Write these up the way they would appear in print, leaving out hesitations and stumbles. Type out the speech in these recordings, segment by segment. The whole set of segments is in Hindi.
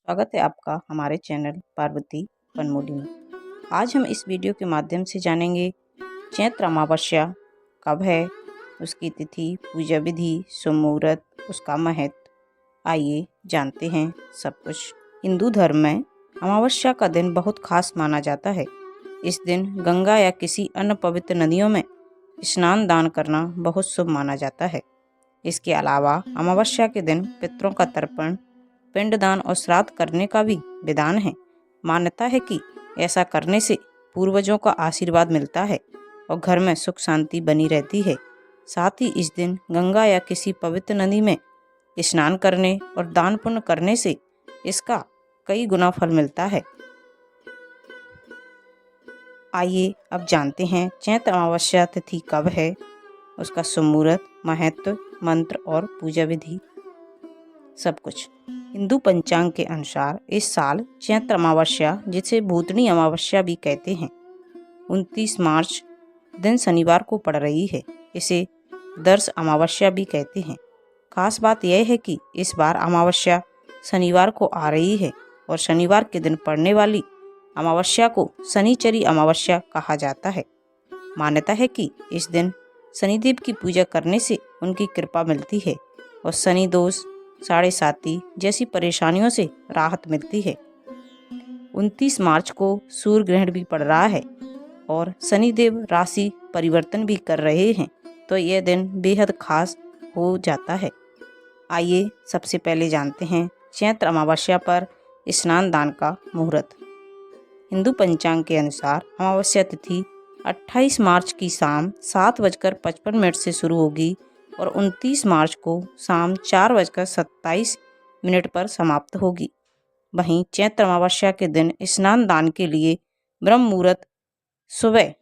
स्वागत है आपका हमारे चैनल पार्वती पनमोली में। आज हम इस वीडियो के माध्यम से जानेंगे चैत्र अमावस्या कब है, उसकी तिथि, पूजा विधि, शुभ मुहूर्त, उसका महत्व। आइए जानते हैं सब कुछ। हिंदू धर्म में अमावस्या का दिन बहुत खास माना जाता है। इस दिन गंगा या किसी अन्य पवित्र नदियों में स्नान दान करना बहुत शुभ माना जाता है। इसके अलावा अमावस्या के दिन पितरों का तर्पण, पिंडदान और श्राद्ध करने का भी विधान है। मान्यता है कि ऐसा करने से पूर्वजों का आशीर्वाद मिलता है और घर में सुख शांति बनी रहती है। साथ ही इस दिन गंगा या किसी पवित्र नदी में स्नान करने और दान पुण्य करने से इसका कई गुना फल मिलता है। आइए अब जानते हैं चैत्र अमावस्या तिथि कब है, उसका शुभ मुहूर्त, महत्व, मंत्र और पूजा विधि, सब कुछ। हिंदू पंचांग के अनुसार इस साल चैत्र अमावस्या, जिसे भूतनी अमावस्या भी कहते हैं, 29 मार्च दिन शनिवार को पड़ रही है। इसे दर्श अमावस्या भी कहते हैं। खास बात यह है कि इस बार अमावस्या शनिवार को आ रही है और शनिवार के दिन पड़ने वाली अमावस्या को शनिचरी अमावस्या कहा जाता है। मान्यता है कि इस दिन शनिदेव की पूजा करने से उनकी कृपा मिलती है और शनि दोष, साढ़े साती जैसी परेशानियों से राहत मिलती है। 29 मार्च को सूर्य ग्रहण भी पड़ रहा है और शनिदेव राशि परिवर्तन भी कर रहे हैं, तो यह दिन बेहद खास हो जाता है। आइए सबसे पहले जानते हैं चैत्र अमावस्या पर स्नान दान का मुहूर्त। हिंदू पंचांग के अनुसार अमावस्या तिथि 28 मार्च की शाम 7:55 से शुरू होगी और 29 मार्च को शाम 4:27 पर समाप्त होगी। वहीं चैत्र अमावस्या के दिन स्नान दान के लिए ब्रह्म मुहूर्त सुबह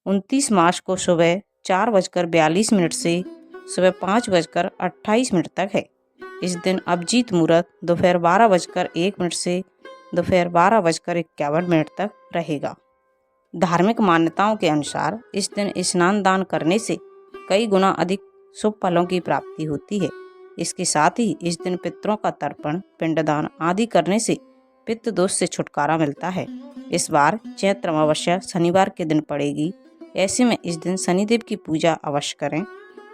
29 मार्च को सुबह 4:42 से सुबह 5:28 तक है। इस दिन अभिजीत मुहूर्त दोपहर 12:01 से दोपहर 12:51 तक रहेगा। धार्मिक मान्यताओं के अनुसार इस दिन स्नान दान करने से कई गुना अधिक शुभ फलों की प्राप्ति होती है। इसके साथ ही इस दिन पितरों का तर्पण, पिंडदान आदि करने से पितृ दोष से छुटकारा मिलता है। इस बार चैत्र अमावस्या शनिवार के दिन पड़ेगी। ऐसे में इस दिन शनिदेव की पूजा अवश्य करें।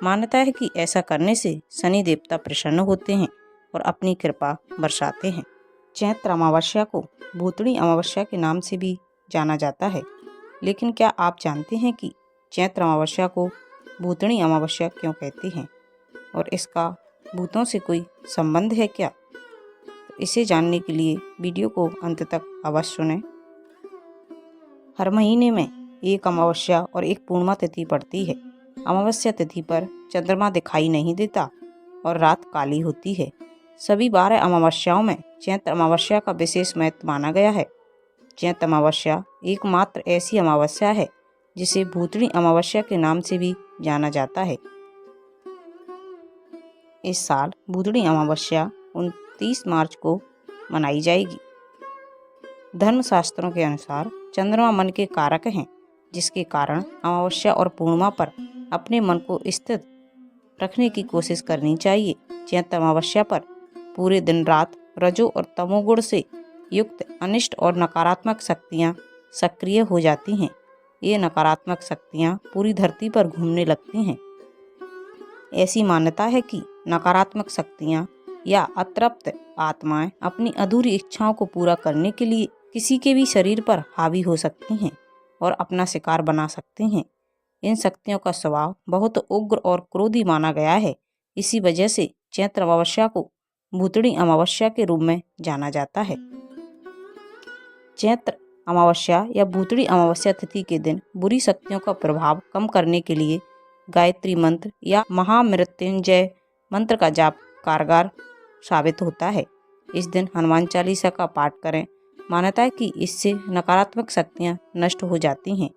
मान्यता है कि ऐसा करने से शनि देवता प्रसन्न होते हैं और अपनी कृपा बरसाते हैं। चैत्र अमावस्या को भूतड़ी अमावस्या के नाम से भी जाना जाता है। लेकिन क्या आप जानते हैं कि चैत्र अमावस्या को भूतड़ी अमावस्या क्यों कहते हैं और इसका भूतों से कोई संबंध है क्या? तो इसे जानने के लिए वीडियो को अंत तक अवश्य सुनें। हर महीने में एक अमावस्या और एक पूर्णिमा तिथि पड़ती है। अमावस्या तिथि पर चंद्रमा दिखाई नहीं देता और रात काली होती है। सभी 12 अमावस्याओं में चैत्र अमावस्या का विशेष महत्व माना गया है। चैत्र अमावस्या एकमात्र ऐसी अमावस्या है जिसे भूतड़ी अमावस्या के नाम से भी जाना जाता है। इस साल भूतड़ी अमावस्या 29 मार्च को मनाई जाएगी। धर्मशास्त्रों के अनुसार चंद्रमा मन के कारक हैं, जिसके कारण अमावस्या और पूर्णिमा पर अपने मन को स्थिर रखने की कोशिश करनी चाहिए। चैत्र अमावस्या पर पूरे दिन रात रजो और तमोगुण से युक्त अनिष्ट और नकारात्मक शक्तियाँ सक्रिय हो जाती हैं। ये नकारात्मक शक्तियाँ पूरी धरती पर घूमने लगती हैं। ऐसी मान्यता है कि नकारात्मक शक्तियाँ या अतृप्त आत्माएं अपनी अधूरी इच्छाओं को पूरा करने के लिए किसी के भी शरीर पर हावी हो सकती हैं और अपना शिकार बना सकती हैं। इन शक्तियों का स्वभाव बहुत उग्र और क्रोधी माना गया है। इसी वजह से चैत्र अमावस्या को भूतड़ी अमावस्या के रूप में जाना जाता है। चैत्र अमावस्या या भूतड़ी अमावस्या तिथि के दिन बुरी शक्तियों का प्रभाव कम करने के लिए गायत्री मंत्र या महामृत्युंजय मंत्र का जाप कारगर साबित होता है। इस दिन हनुमान चालीसा का पाठ करें। मान्यता है कि इससे नकारात्मक शक्तियां नष्ट हो जाती हैं।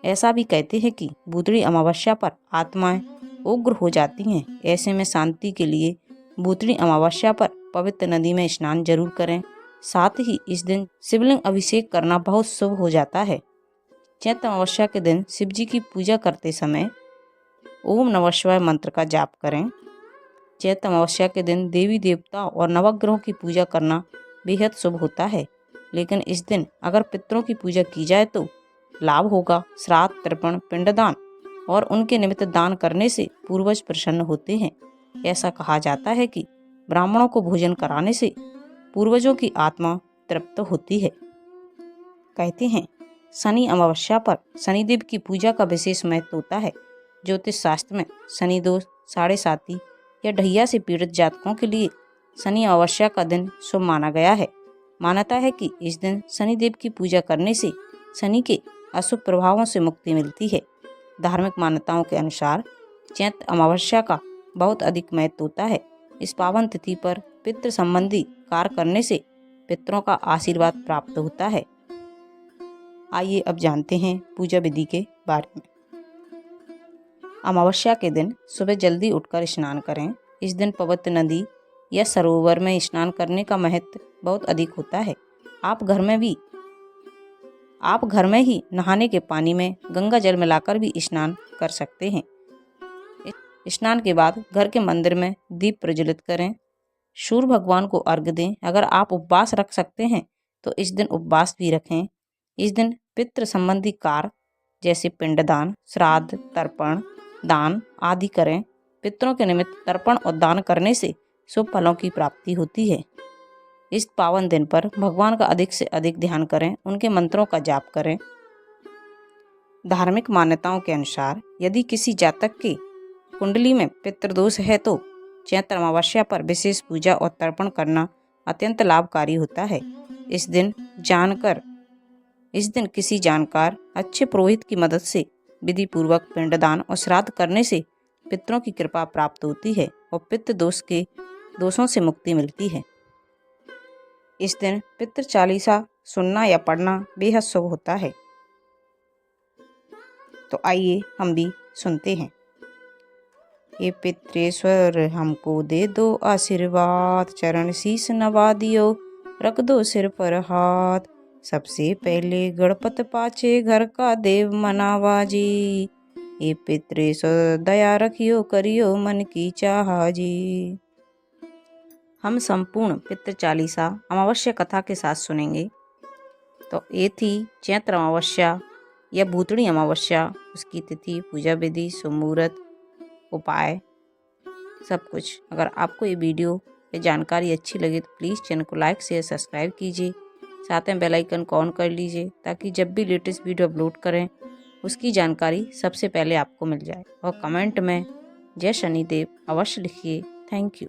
ऐसा भी कहते हैं कि भूतड़ी अमावस्या पर आत्माएं उग्र हो जाती हैं। ऐसे में शांति के लिए भूतड़ी अमावस्या पर पवित्र नदी में स्नान जरूर करें। साथ ही इस दिन शिवलिंग अभिषेक करना बहुत शुभ हो जाता है। चैत्र अमावस्या के दिन शिव जी की पूजा करते समय ओम नमः शिवाय मंत्र का जाप करें। चैत्र अमावस्या के दिन देवी देवता और नवग्रहों की पूजा करना बेहद शुभ होता है, लेकिन इस दिन अगर पितरों की पूजा की जाए तो लाभ होगा। श्राद्ध, तर्पण, पिंडदान और उनके निमित्त दान करने से पूर्वज प्रसन्न होते हैं। ऐसा कहा जाता है कि ब्राह्मणों को भोजन कराने से पूर्वजों की आत्मा तृप्त होती है। कहते हैं शनि अमावस्या पर शनिदेव की पूजा का विशेष महत्व होता है। ज्योतिष शास्त्र में शनि दोष, साढ़े साती या ढैया से पीड़ित जातकों के लिए शनि अमावस्या का दिन शुभ माना गया है। मान्यता है कि इस दिन शनिदेव की पूजा करने से शनि के अशुभ प्रभावों से मुक्ति मिलती है। धार्मिक मान्यताओं के अनुसार चैत्र अमावस्या का बहुत अधिक महत्व होता है। इस पावन तिथि पर पितृ संबंधी कार्य करने से पितरों का आशीर्वाद प्राप्त होता है। आइए अब जानते हैं पूजा विधि के बारे में। अमावस्या के दिन सुबह जल्दी उठकर स्नान करें। इस दिन पवित्र नदी या सरोवर में स्नान करने का महत्व बहुत अधिक होता है। आप घर में ही नहाने के पानी में गंगा जल मिलाकर भी स्नान कर सकते हैं। स्नान के बाद घर के मंदिर में दीप प्रज्वलित करें। सूर्य भगवान को अर्घ्य दें। अगर आप उपवास रख सकते हैं तो इस दिन उपवास भी रखें। इस दिन पितृ संबंधी कार्य जैसे पिंडदान, श्राद्ध, तर्पण, दान आदि करें। पितरों के निमित्त तर्पण और दान करने से शुभ फलों की प्राप्ति होती है। इस पावन दिन पर भगवान का अधिक से अधिक ध्यान करें, उनके मंत्रों का जाप करें। धार्मिक मान्यताओं के अनुसार यदि किसी जातक के कुंडली में पितृदोष है तो चैत्र अमावस्या पर विशेष पूजा और तर्पण करना अत्यंत लाभकारी होता है। इस दिन किसी जानकार अच्छे पुरोहित की मदद से विधि पूर्वक पिंडदान और श्राद्ध करने से पितरों की कृपा प्राप्त होती है और पितृ दोषों से मुक्ति मिलती है। इस दिन पितृ चालीसा सुनना या पढ़ना बेहद शुभ होता है। तो आइए हम भी सुनते हैं। हे पितृेश्वर हमको दे दो आशीर्वाद, चरण शीश नवा दियो, रख दो सिर पर हाथ। सबसे पहले गणपत पाछे घर का देव मनावा जी। हे पितृेश्वर दया रखियो, करियो मन की चाहा जी। हम संपूर्ण पितृ चालीसा अमावस्या कथा के साथ सुनेंगे। तो ये थी चैत्र अमावस्या या भूतड़ी अमावस्या, उसकी तिथि, पूजा विधि, शुभ मुहूर्त, उपाय, सब कुछ। अगर आपको ये वीडियो या जानकारी अच्छी लगे तो प्लीज़ चैनल को लाइक शेयर सब्सक्राइब कीजिए। साथ में बेल आइकन को ऑन कर लीजिए ताकि जब भी लेटेस्ट वीडियो अपलोड करें उसकी जानकारी सबसे पहले आपको मिल जाए। और कमेंट में जय शनिदेव अवश्य लिखिए। Thank you.